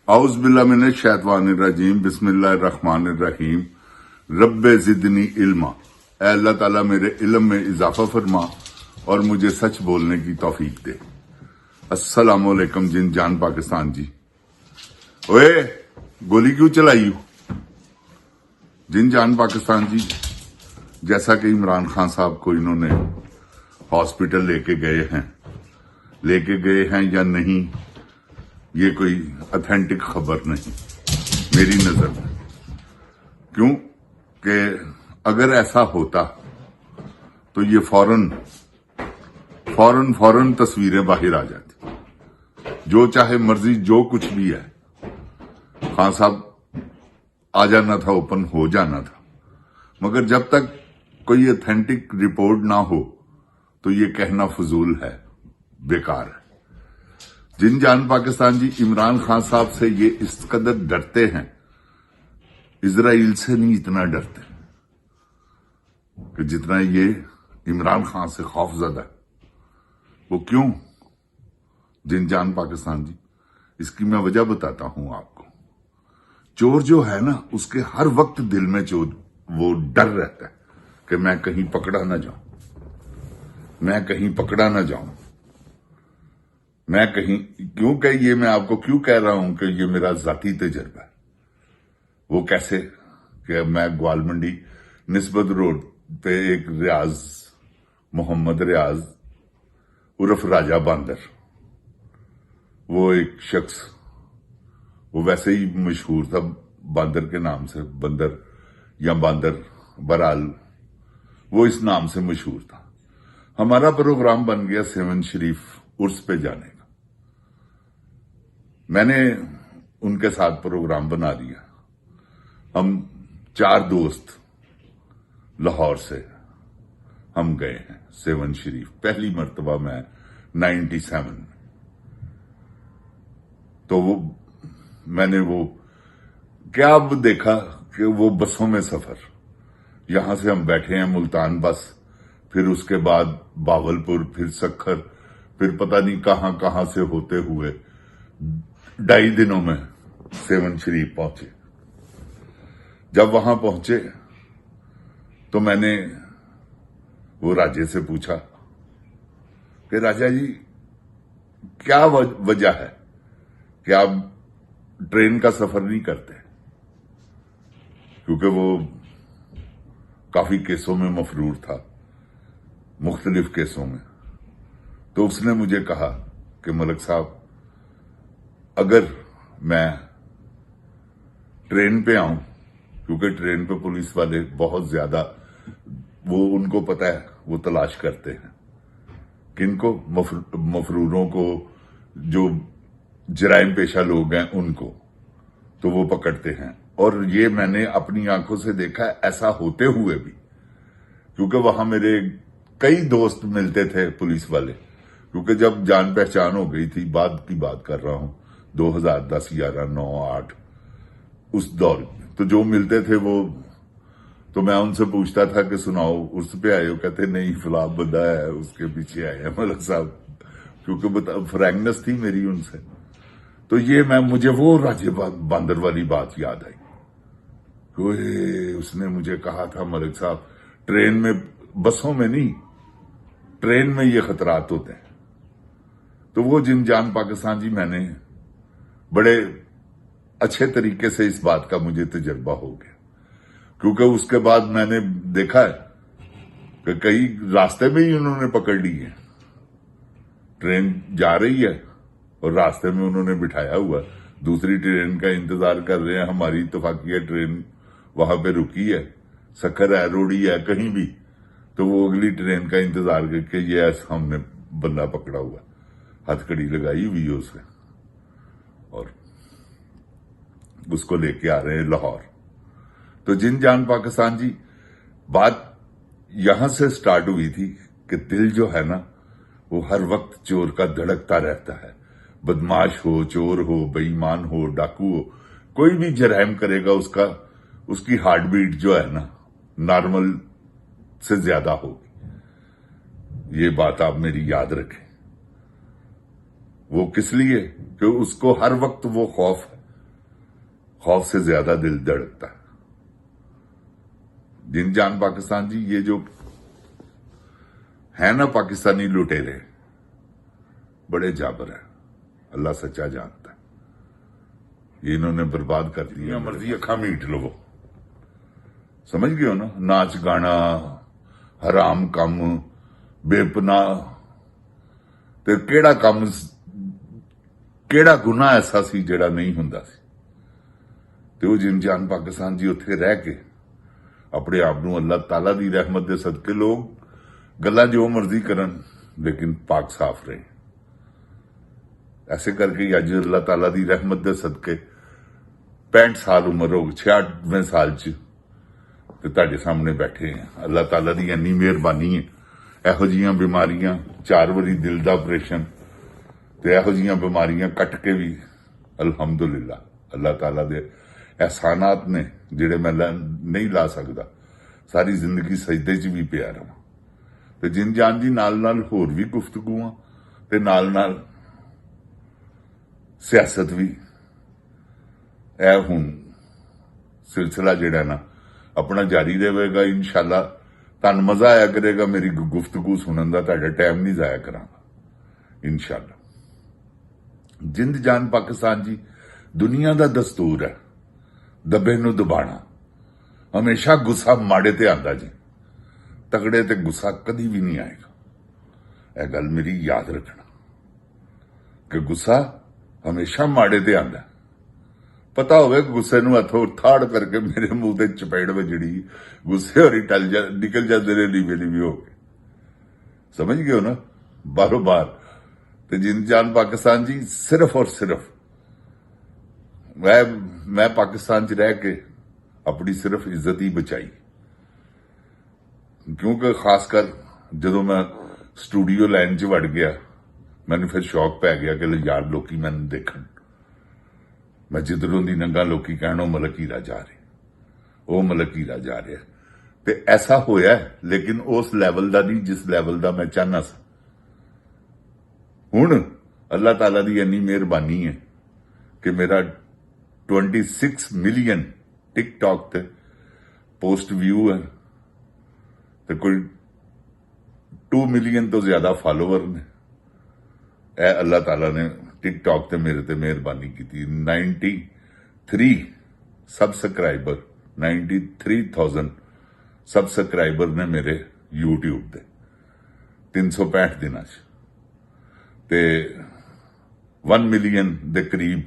औज़ बिल्लाहि मिनश शैतानिर रजीम बिस्मिल्लाहिर रहमानिर रहीम रब्बे ज़िदनी इल्मा। ऐ अल्लाह ताला मेरे इल्म में इजाफा फरमा और मुझे सच बोलने की तौफीक दे। अस्सलाम वालेकुम जिन जान पाकिस्तान जी। ओए गोली क्यों चलाई हो? जिन जान पाकिस्तान जी, जैसा कि इमरान खान साहब को इन्होंने हॉस्पिटल लेके गए हैं या नहीं, ये कोई ऑथेंटिक खबर नहीं मेरी नजर में। क्यों कि अगर ऐसा होता तो ये फौरन तस्वीरें बाहर आ जाती। जो चाहे मर्जी जो कुछ भी है, खान साहब आ जाना था, ओपन हो जाना था। मगर जब तक कोई ऑथेंटिक रिपोर्ट ना हो तो ये कहना फजूल है, बेकार है। जिन जान पाकिस्तान जी, इमरान खान साहब से ये इस कदर डरते हैं, इजराइल से नहीं इतना डरते कि जितना ये इमरान खान से खौफजदा है। वो क्यों? जिन जान पाकिस्तान जी, इसकी मैं वजह बताता हूं आपको। चोर जो है ना, उसके हर वक्त दिल में वो डर रहता है कि मैं कहीं पकड़ा ना जाऊं, मैं कहीं क्योंकि ये मैं आपको क्यों कह रहा हूं कि ये मेरा जाती तजर्बा है। वो कैसे कि मैं ग्वाल मंडी निस्बत रोड पे एक मोहम्मद रियाज उर्फ राजा बांदर, वो एक शख्स, वो वैसे ही मशहूर था बांदर के नाम से, बंदर या बांदर, बहरहाल वो इस नाम से मशहूर था। हमारा प्रोग्राम बन गया सेवन शरीफ उर्स पे जाने का। मैंने उनके साथ प्रोग्राम बना दिया। हम 4 दोस्त लाहौर से हम गए हैं सेवन शरीफ। पहली मर्तबा मैं 97 में। तो मैंने क्या अब देखा कि वो बसों में सफर, यहां से हम बैठे हैं मुल्तान बस, फिर उसके बाद बावलपुर, फिर सक्खर, फिर पता नहीं कहां से होते हुए 2.5 दिनों में सेवन शरीफ पहुंचे। जब वहां पहुंचे तो मैंने वो राजे से पूछा कि राजा जी, क्या वजह है कि आप ट्रेन का सफर नहीं करते? क्योंकि वो काफी केसों में मफरूर था, मुख्तलिफ केसों में। तो उसने मुझे कहा कि मलिक साहब, अगर मैं ट्रेन पे आऊं, क्योंकि ट्रेन पे पुलिस वाले बहुत ज्यादा, वो उनको पता है, वो तलाश करते हैं किनको, मफरूरों को, जो जराइम पेशा लोग हैं उनको, तो वो पकड़ते हैं। और ये मैंने अपनी आंखों से देखा है, ऐसा होते हुए भी, क्योंकि वहां मेरे कई दोस्त मिलते थे पुलिस वाले। क्योंकि जब जान पहचान हो गई थी, बाद की बात कर रहा हूं, 2010, 11, 9, 8 उस दौर में, तो जो मिलते थे वो, तो मैं उनसे पूछता था कि सुनाओ उर्स पे आए हो? कहते नहीं, फला बंदा है, उसके पीछे आए हैं मलिक साहब। क्योंकि फ्रैंकनेस थी मेरी उनसे। तो ये मुझे वो राजे बांदर वाली बात याद आई। उसने मुझे कहा था, मलिक साहब, ट्रेन में, बसों में नहीं, ट्रेन में ये खतरात होते हैं। तो वो जिन जान पाकिस्तान जी, मैंने बड़े अच्छे तरीके से इस बात का मुझे तजर्बा हो गया। क्योंकि उसके बाद मैंने देखा है कि कई रास्ते में ही उन्होंने पकड़ ली है। ट्रेन जा रही है और रास्ते में उन्होंने बिठाया हुआ, दूसरी ट्रेन का इंतजार कर रहे हैं। हमारी इत्तफाकिया ट्रेन वहां पे रुकी है, सक्खर है, रोड़ी है, कहीं भी, तो वो अगली ट्रेन का इंतजार करके ये हमने बंदा पकड़ा हुआ, हथकड़ी लगाई हुई है उसे, और उसको लेके आ रहे हैं लाहौर। तो जिन जान पाकिस्तान जी, बात यहां से स्टार्ट हुई थी कि दिल जो है ना, वो हर वक्त चोर का धड़कता रहता है। बदमाश हो, चोर हो, बेईमान हो, डाकू हो, कोई भी जराइम करेगा, उसकी हार्ट बीट जो है ना, नॉर्मल से ज्यादा होगी। ये बात आप मेरी याद रखें। वो किस लिए? कि उसको हर वक्त वो खौफ है खौफ से ज्यादा दिल धड़कता है। जिन जान पाकिस्तान जी, ये जो है ना पाकिस्तानी लुटेरे, बड़े जाबर है, अल्लाह सच्चा जानता है। ये इन्होंने बर्बाद कर दिया। मर्जी अखा मीट लो, समझ गए हो ना। नाच गाना, हराम कम, बेपनाह, ते केड़ा कम, केड़ा गुनाह ऐसा सी जेड़ा नहीं हुंदा सी। ते वो जिन जान पाकिस्तान जी उत्थे रह के अपने आप नूं अल्लाह ताला दी रहमत दे सदके लोग गल्लां जो मर्जी करन, लेकिन पाक साफ रहे। ऐसे करके ही अज अल्लाह ताला दी रहमत दे सदके 65 साल उम्र हो गई, 66वें साल च ते तुहाडे सामने बैठे हैं। अल्लाह ताला दी इन्नी मेहरबानी है। ਇਹੋ ਜਿਹੀਆਂ बीमारियां, 4 ਵਾਰੀ दिल ਦਾ ਆਪਰੇਸ਼ਨ ਤੇ ਇਹੋ ਜਿਹੀਆਂ बीमारियां ਕੱਟ ਕੇ ਵੀ ਅਲਹਮਦੁਲਿਲਾ ਅੱਲਾਹ ਤਾਲਾ ਦੇ एहसानात ने ਜਿਹੜੇ मैं नहीं ला सकदा। सारी जिंदगी सजदे च भी पिया रहा ते जिन जान जी नाल होर भी गुफ्तगूआं ते नाल सियासत भी। ए हुण सिलसिला जिहड़ा ना अपना जारी रहेगा इंशाअल्लाह। तुहानूं मजा आया करेगा मेरी गुफ्तगू सुनन दा, तुहाडा टाइम नहीं जाया करांगा इंशाअल्लाह। जिंद जान पाकिस्तान जी, दुनिया दा दस्तूर है दबे नूं दबाना। हमेशा गुस्सा माड़े ते आंदा जी, तगड़े ते गुस्सा कदी भी नहीं आएगा। यह गल मेरी याद रखना कि गुस्सा हमेशा माड़े ते आंदा। पता होवे गुस्से नूं हथों थाड़ करके मेरे मुंह ते चपेड़ वजड़ी, गुस्से और निकल जाते ने लीवे लीवे होके, समझ गए हो ना, बारों बार। ते जिन जान पाकिस्तान जी, सिर्फ और सिर्फ मैं पाकिस्तान च रह के अपनी सिर्फ इज्जत ही बचाई। क्योंकि खासकर जदों मैं स्टूडियो लाइन च वड़ गया, मैंने फिर शौक पै गया कि यार लोकी मैंने देखन। मैं जिधरों दी नंगा लोकी कहणों मलक हीरा जा रहे, वो मलक हीरा जा रहा। ते ऐसा होया, लेकिन उस लैवल का नहीं जिस लैवल का मैं चाहना सा। हुण अल्लाह ताला दी इन्नी मेहरबानी है कि मेरा 26 मिलियन टिकटॉक ते पोस्ट व्यू है ते कोई 2 मिलियन तो ज्यादा फॉलोवर ने। ए अल्लाह ताला ने टिकटॉक ते मेरे ते मेहरबानी की। 93 सबसक्राइबर, 93,000 सबसक्राइबर ने मेरे यूट्यूब दे 365 दिनां च ते 1 मिलियन दे करीब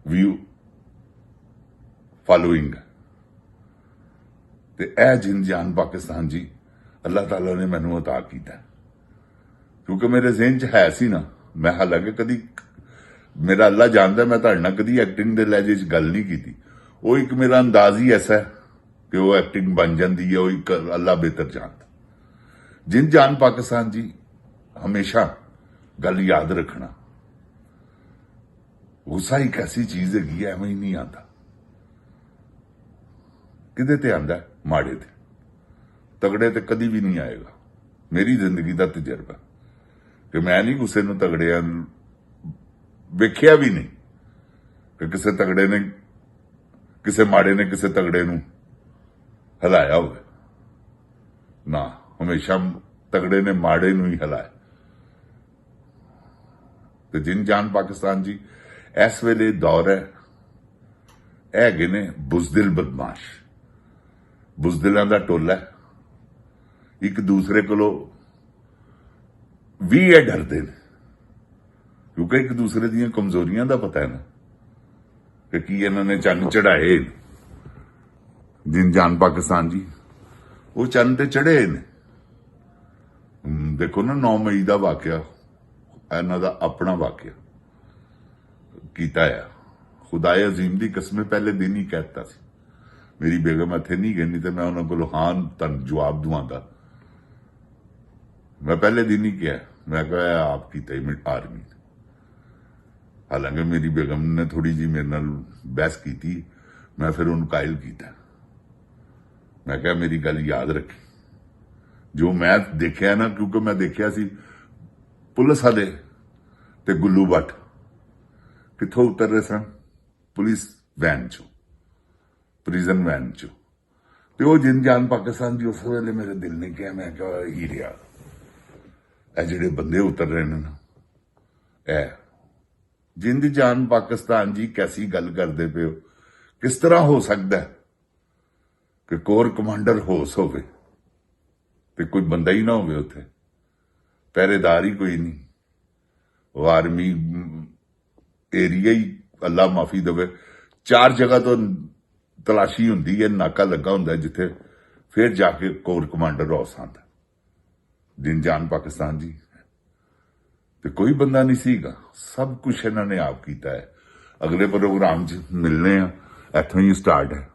व्यू फॉलोइंग। ते ए जिन जान पाकिस्तान जी अल्लाह ताला ने मैनू अता किया, क्योंकि मेरे ज़हन च है सी ना। मैं हालांकि कदी, मेरा अल्लाह जानदा, मैं तुहाडे नाल कदी एक्टिंग दे लहजे च गल नहीं की। वो एक मेरा अंदाज ही ऐसा है कि वो एक्टिंग बन जाती है, वो एक अल्लाह बेहतर जानता। जिन जान पाकिस्तान जी, हमेशा गल याद रखना, गुस्सा एक ऐसी चीज है, एवं ही नहीं आता। किदे ते आंदा है? माड़े ते, तगड़े ते कदी भी नहीं आएगा। मेरी जिंदगी का तजर्बा कि मैं नहीं गुस्से नूं तगड़े वेख्या भी नहीं कि किसे तगड़े ने, किसे माड़े ने किसे तगड़े नूं हिलाया हो ना। हमेशा तगड़े ने माड़े नूं ही हिलाया। तो जिन जान पाकिस्तान जी, इस वेले दौर है ने बुजदिल बदमाश, बुजदिलों का टोला है। एक दूसरे को भी ये डरते हैं, क्योंकि एक दूसरे दी कमजोरियां का पता है ना कि की इन्होंने चंद चढ़ाए। जिन जान पाकिस्तान जी, वो चंद ते चढ़े ने। देखो ना 9 मई का वाकया, इन्हों का अपना वाकया कीता है। खुदाए अजीम की कसम पहले दिन ही कहता सी, मेरी बेगम इत्थे नहीं गई, नहीं तो मैं उन्होंने को हाँ तन जवाब दुआंदा। मैं पहले दिन ही किया, मैं कहा आप किया आर्मी। हालांकि मेरी बेगम ने थोड़ी जी मेरे नाल बहस की, मैं फिर उन्होंने कायल किया। मैं कहा मेरी गल याद रखी, जो मैं देखिया ना, क्योंकि मैं देखिया सी पुलिस वाले ते गुल्लू भट्ट कित्थों उतर रहे सन, पुलिस ਵੈਨ ਚੋਂ, ਪ੍ਰਿਜ਼ਨ ਵੈਨ ਚੋਂ। ਤੇ ਉਹ ਜਿੰਦ ਜਾਨ ਪਾਕਿਸਤਾਨ ਦੀ ਉਸ ਵੇਲੇ ਮੇਰੇ ਦਿਲ ਨੇ ਕਿਹਾ, ਮੈਂ ਕਿਹਾ ਹੀ ਰਿਹਾ, ਇਹ ਜਿਹੜੇ ਬੰਦੇ ਉਤਰ ਰਹੇ ਨੇ ਨਾ, ਇਹ ਜਿੰਦ ਜਾਨ ਪਾਕਿਸਤਾਨ ਜੀ ਕੈਸੀ ਗੱਲ ਕਰਦੇ ਪਏ ਹੋ? ਕਿਸ ਤਰ੍ਹਾਂ ਹੋ ਸਕਦਾ ਹੈ ਕਿ ਕੋਰ ਕਮਾਂਡਰ ਹੋਸ ਹੋਵੇ ਤੇ ਕੋਈ ਬੰਦਾ ਹੀ ਨਾ ਹੋਵੇ ਉੱਥੇ, ਪਹਿਰੇਦਾਰ ਹੀ ਕੋਈ ਨਹੀਂ, ਉਹ ਆਰਮੀ ਏਰੀਆ ਹੀ ਅੱਲਾ ਮਾਫੀ ਦੇਵੇ 4 ਜਗ੍ਹਾ ਤੋਂ ਤਲਾਸ਼ੀ ਹੁੰਦੀ ਹੈ, ਨਾਕਾ ਲੱਗਾ ਹੁੰਦਾ ਜਿੱਥੇ ਫਿਰ ਜਾ ਕੇ ਕੋਰ ਕਮਾਂਡਰ ਹਾਊਸ ਆਉਂਦਾ। ਦਿਨ ਜਾਨ ਪਾਕਿਸਤਾਨ ਜੀ ਤੇ ਕੋਈ ਬੰਦਾ ਨਹੀਂ ਸੀਗਾ, ਸਭ ਕੁਝ ਇਹਨਾਂ ਨੇ ਆਪ ਕੀਤਾ ਹੈ। ਅਗਲੇ ਪ੍ਰੋਗਰਾਮ 'ਚ ਮਿਲਨੇ ਆ, ਇੱਥੋਂ ਹੀ ਸਟਾਰਟ ਹੈ।